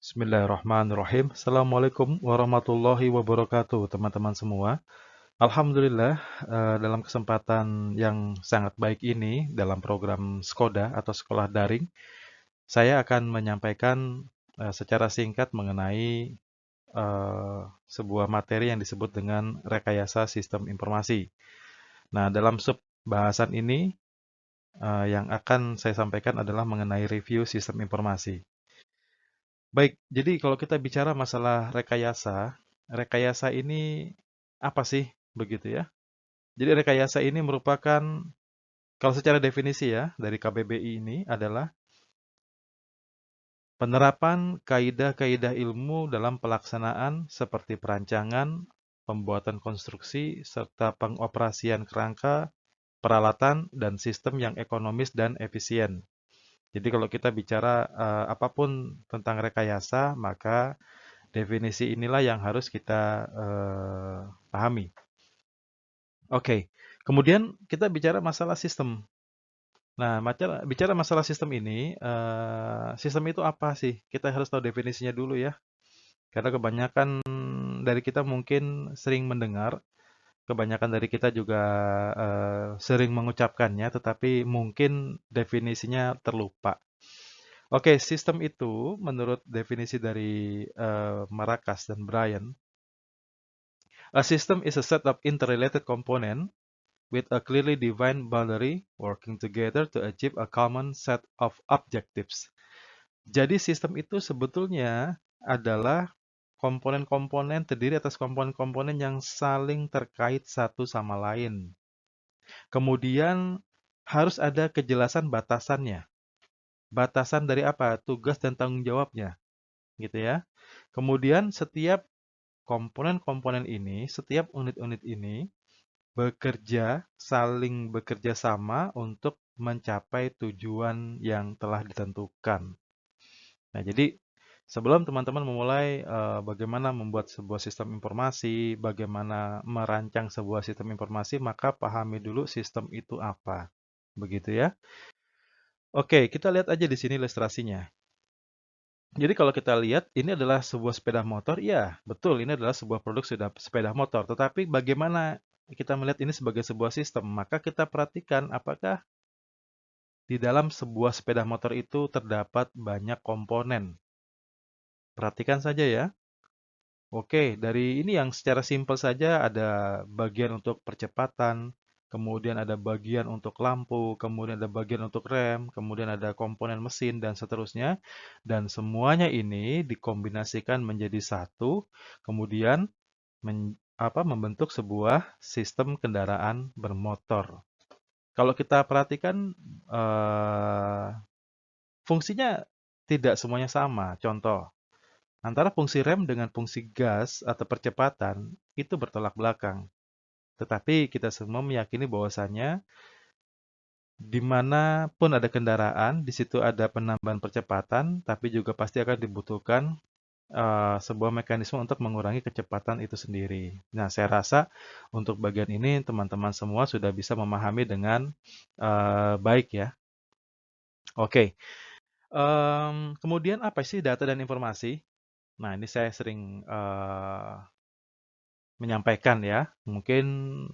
Bismillahirrahmanirrahim. Assalamualaikum warahmatullahi wabarakatuh, teman-teman semua. Alhamdulillah, dalam kesempatan yang sangat baik ini, dalam program Skoda atau Sekolah Daring, saya akan menyampaikan secara singkat mengenai sebuah materi yang disebut dengan rekayasa sistem informasi. Nah, dalam sub bahasan ini, yang akan saya sampaikan adalah mengenai review sistem informasi. Baik, jadi kalau kita bicara masalah rekayasa, rekayasa ini apa sih begitu ya? Jadi rekayasa ini merupakan, kalau secara definisi ya, dari KBBI ini adalah penerapan kaidah-kaidah ilmu dalam pelaksanaan seperti perancangan, pembuatan konstruksi, serta pengoperasian kerangka, peralatan, dan sistem yang ekonomis dan efisien. Jadi kalau kita bicara apapun tentang rekayasa, maka definisi inilah yang harus kita pahami. Oke, kemudian kita bicara masalah sistem. Nah, bicara masalah sistem ini, sistem itu apa sih? Kita harus tahu definisinya dulu ya. Karena kebanyakan dari kita mungkin sering mendengar, kebanyakan dari kita juga sering mengucapkannya, tetapi mungkin definisinya terlupa. Oke, sistem itu menurut definisi dari Marakas dan Bryan, a system is a set of interrelated components with a clearly defined boundary working together to achieve a common set of objectives. Jadi sistem itu sebetulnya adalah komponen-komponen terdiri atas komponen-komponen yang saling terkait satu sama lain. Kemudian harus ada kejelasan batasannya. Batasan dari apa? Tugas dan tanggung jawabnya, gitu ya. Kemudian setiap komponen-komponen ini, setiap unit-unit ini saling bekerja sama untuk mencapai tujuan yang telah ditentukan. Nah, jadi sebelum teman-teman memulai bagaimana membuat sebuah sistem informasi, bagaimana merancang sebuah sistem informasi, maka pahami dulu sistem itu apa. Begitu ya. Oke, kita lihat aja di sini ilustrasinya. Jadi kalau kita lihat, ini adalah sebuah sepeda motor, ya betul ini adalah sebuah produk sepeda motor. Tetapi bagaimana kita melihat ini sebagai sebuah sistem? Maka kita perhatikan apakah di dalam sebuah sepeda motor itu terdapat banyak komponen. Perhatikan saja ya. Oke, dari ini yang secara simpel saja ada bagian untuk percepatan, kemudian ada bagian untuk lampu, kemudian ada bagian untuk rem, kemudian ada komponen mesin, dan seterusnya. Dan semuanya ini dikombinasikan menjadi satu, kemudian membentuk sebuah sistem kendaraan bermotor. Kalau kita perhatikan, fungsinya tidak semuanya sama. Contoh, antara fungsi rem dengan fungsi gas atau percepatan itu bertolak belakang. Tetapi kita semua meyakini bahwasannya dimanapun ada kendaraan, di situ ada penambahan percepatan, tapi juga pasti akan dibutuhkan sebuah mekanisme untuk mengurangi kecepatan itu sendiri. Nah, saya rasa untuk bagian ini teman-teman semua sudah bisa memahami dengan baik ya. Oke, kemudian apa sih data dan informasi? Nah, ini saya sering menyampaikan ya. Mungkin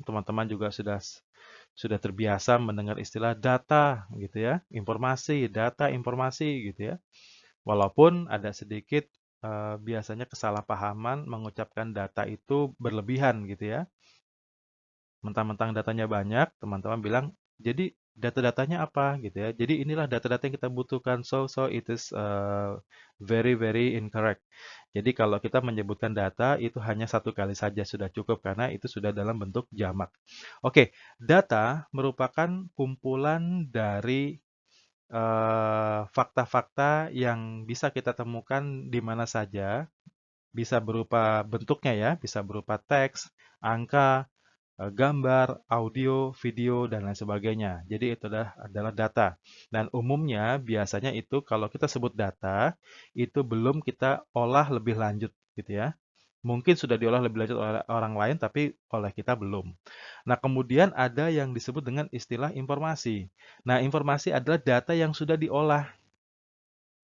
teman-teman juga sudah terbiasa mendengar istilah data gitu ya, informasi, data, informasi gitu ya. Walaupun ada sedikit biasanya kesalahpahaman mengucapkan data itu berlebihan gitu ya. Mentang-mentang datanya banyak, teman-teman bilang, jadi data-datanya apa gitu ya. Jadi inilah data-data yang kita butuhkan. So it is very very incorrect. Jadi kalau kita menyebutkan data itu hanya satu kali saja sudah cukup karena itu sudah dalam bentuk jamak. Oke, data merupakan kumpulan dari fakta-fakta yang bisa kita temukan di mana saja. Bisa berupa bentuknya ya, bisa berupa teks, angka, gambar, audio, video, dan lain sebagainya. Jadi itu adalah data. Dan umumnya biasanya itu kalau kita sebut data, itu belum kita olah lebih lanjut gitu ya. Mungkin sudah diolah lebih lanjut oleh orang lain, tapi oleh kita belum. Nah, kemudian ada yang disebut dengan istilah informasi. Nah, informasi adalah data yang sudah diolah.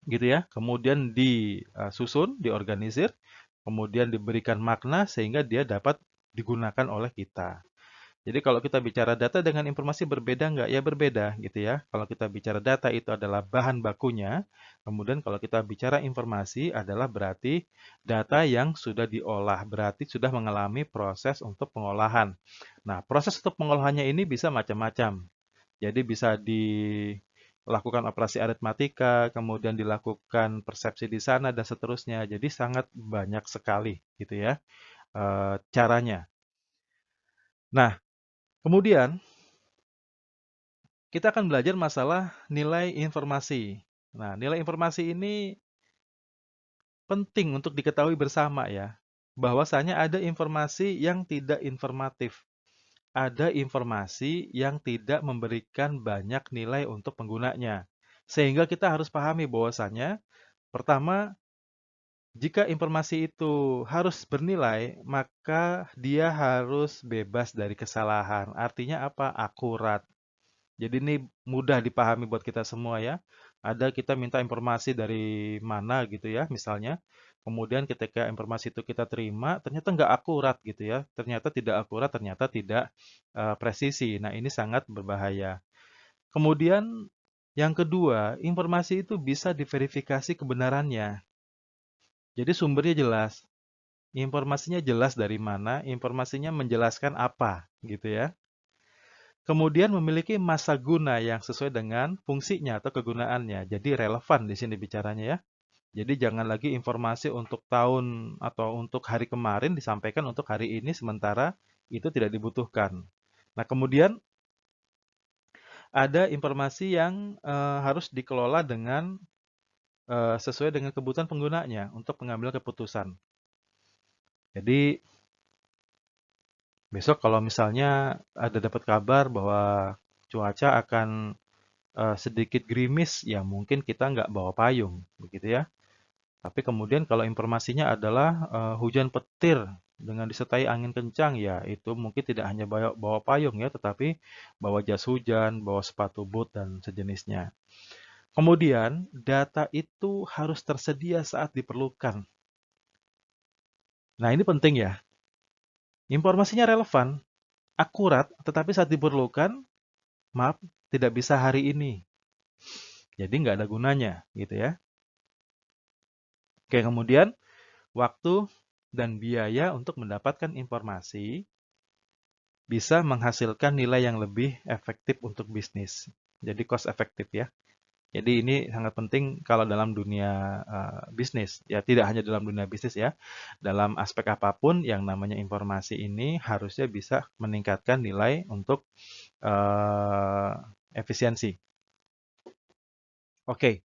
gitu ya. Kemudian disusun, diorganisir, kemudian diberikan makna sehingga dia dapat digunakan oleh kita. Jadi kalau kita bicara data dengan informasi berbeda nggak? Ya berbeda gitu ya. Kalau kita bicara data itu adalah bahan bakunya, kemudian kalau kita bicara informasi adalah berarti data yang sudah diolah, berarti sudah mengalami proses untuk pengolahan. Nah, proses untuk pengolahannya ini bisa macam-macam. Jadi bisa dilakukan operasi aritmatika, kemudian dilakukan persepsi di sana dan seterusnya. Jadi sangat banyak sekali gitu ya caranya. Nah, kemudian kita akan belajar masalah nilai informasi. Nah, nilai informasi ini penting untuk diketahui bersama ya. Bahwasanya ada informasi yang tidak informatif. Ada informasi yang tidak memberikan banyak nilai untuk penggunanya. Sehingga kita harus pahami bahwasanya pertama, jika informasi itu harus bernilai, maka dia harus bebas dari kesalahan. Artinya apa? Akurat. Jadi ini mudah dipahami buat kita semua ya. Ada kita minta informasi dari mana gitu ya misalnya. Kemudian ketika informasi itu kita terima, ternyata nggak akurat gitu ya. Ternyata tidak akurat, ternyata tidak presisi. Nah ini sangat berbahaya. Kemudian yang kedua, informasi itu bisa diverifikasi kebenarannya. Jadi sumbernya jelas. Informasinya jelas dari mana, informasinya menjelaskan apa gitu ya. Kemudian memiliki masa guna yang sesuai dengan fungsinya atau kegunaannya. Jadi relevan di sini bicaranya ya. Jadi jangan lagi informasi untuk tahun atau untuk hari kemarin disampaikan untuk hari ini sementara itu tidak dibutuhkan. Nah, kemudian ada informasi yang harus dikelola dengan sesuai dengan kebutuhan penggunanya untuk pengambilan keputusan. Jadi besok kalau misalnya ada dapat kabar bahwa cuaca akan sedikit gerimis, ya mungkin kita nggak bawa payung, begitu ya. Tapi kemudian kalau informasinya adalah hujan petir dengan disertai angin kencang, ya itu mungkin tidak hanya bawa payung ya, tetapi bawa jas hujan, bawa sepatu boot dan sejenisnya. Kemudian data itu harus tersedia saat diperlukan. Nah ini penting ya. Informasinya relevan, akurat, tetapi saat diperlukan, maaf, tidak bisa hari ini. Jadi nggak ada gunanya, gitu ya. Oke, kemudian waktu dan biaya untuk mendapatkan informasi bisa menghasilkan nilai yang lebih efektif untuk bisnis. Jadi cost efektif ya. Jadi ini sangat penting kalau dalam dunia bisnis. Ya tidak hanya dalam dunia bisnis ya. Dalam aspek apapun yang namanya informasi ini harusnya bisa meningkatkan nilai untuk efisiensi. Oke.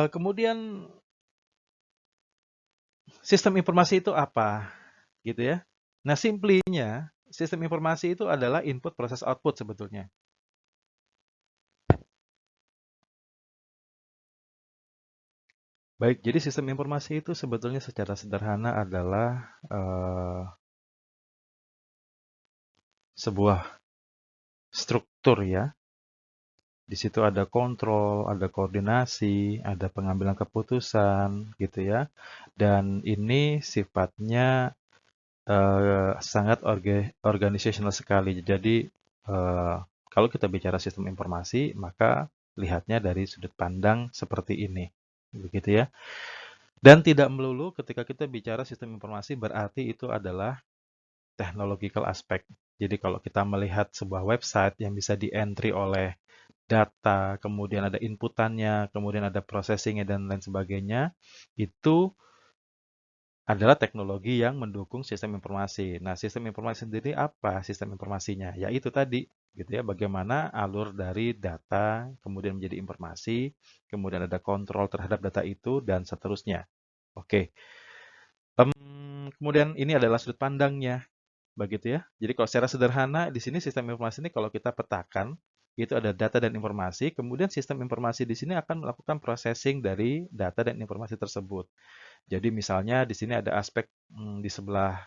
Kemudian sistem informasi itu apa? Gitu ya. Nah, simply-nya, sistem informasi itu adalah input proses output sebetulnya. Baik, jadi sistem informasi itu sebetulnya secara sederhana adalah sebuah struktur ya. Di situ ada kontrol, ada koordinasi, ada pengambilan keputusan gitu ya. Dan ini sifatnya sangat organisational sekali. Jadi kalau kita bicara sistem informasi, maka lihatnya dari sudut pandang seperti ini, begitu ya. Dan tidak melulu ketika kita bicara sistem informasi berarti itu adalah technological aspect. Jadi kalau kita melihat sebuah website yang bisa di-entry oleh data, kemudian ada inputannya, kemudian ada processingnya dan lain sebagainya, itu adalah teknologi yang mendukung sistem informasi. Nah, sistem informasi sendiri apa sistem informasinya? Yaitu tadi, gitu ya, bagaimana alur dari data, kemudian menjadi informasi, kemudian ada kontrol terhadap data itu, dan seterusnya. Oke. Kemudian ini adalah sudut pandangnya, begitu ya. Jadi kalau secara sederhana, di sini sistem informasi ini kalau kita petakan, itu ada data dan informasi, kemudian sistem informasi di sini akan melakukan processing dari data dan informasi tersebut. Jadi misalnya di sini ada aspek di sebelah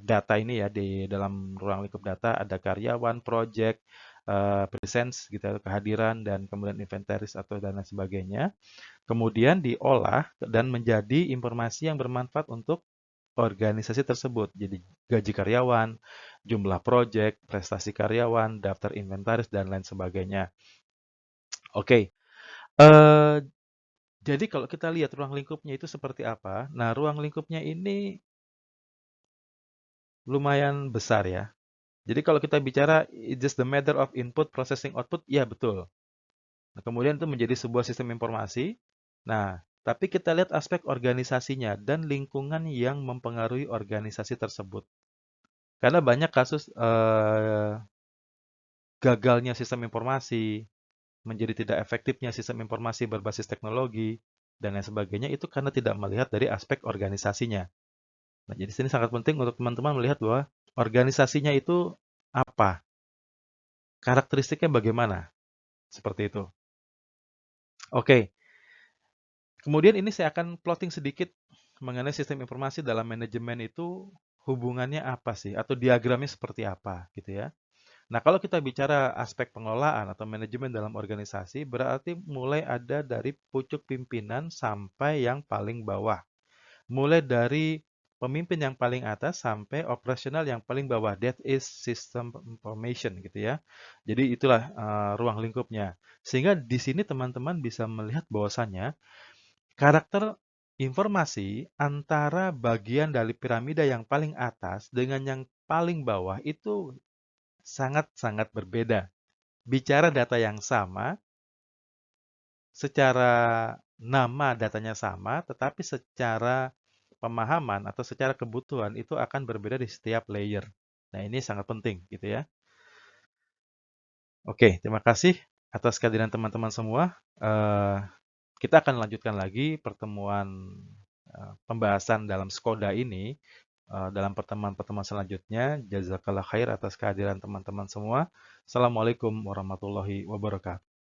data ini ya, di dalam ruang lingkup data ada karyawan, project, presence gitu, ya, kehadiran dan kemudian inventaris atau dan lain sebagainya. Kemudian diolah dan menjadi informasi yang bermanfaat untuk organisasi tersebut. Jadi gaji karyawan, jumlah project, prestasi karyawan, daftar inventaris dan lain sebagainya. Oke. eh jadi kalau kita lihat ruang lingkupnya itu seperti apa, nah ruang lingkupnya ini lumayan besar ya. Jadi kalau kita bicara it's just the matter of input, processing, output, ya betul. Nah, kemudian itu menjadi sebuah sistem informasi. Nah, tapi kita lihat aspek organisasinya dan lingkungan yang mempengaruhi organisasi tersebut. Karena banyak kasus gagalnya sistem informasi, menjadi tidak efektifnya sistem informasi berbasis teknologi, dan lain sebagainya itu karena tidak melihat dari aspek organisasinya. Nah, jadi sini sangat penting untuk teman-teman melihat bahwa organisasinya itu apa, karakteristiknya bagaimana, seperti itu. Oke, kemudian ini saya akan plotting sedikit mengenai sistem informasi dalam manajemen itu hubungannya apa sih, atau diagramnya seperti apa, gitu ya. Nah, kalau kita bicara aspek pengelolaan atau manajemen dalam organisasi, berarti mulai ada dari pucuk pimpinan sampai yang paling bawah. Mulai dari pemimpin yang paling atas sampai operasional yang paling bawah. That is system information gitu ya. Jadi itulah ruang lingkupnya. Sehingga di sini teman-teman bisa melihat bahwasannya karakter informasi antara bagian dari piramida yang paling atas dengan yang paling bawah itu sangat-sangat berbeda. Bicara data yang sama, secara nama datanya sama, tetapi secara pemahaman atau secara kebutuhan itu akan berbeda di setiap layer. Nah, ini sangat penting gitu ya. Oke, terima kasih atas kehadiran teman-teman semua. Kita akan lanjutkan lagi pertemuan pembahasan dalam Skoda ini dalam pertemuan-pertemuan selanjutnya. Jazakallah khair atas kehadiran teman-teman semua. Assalamualaikum warahmatullahi wabarakatuh.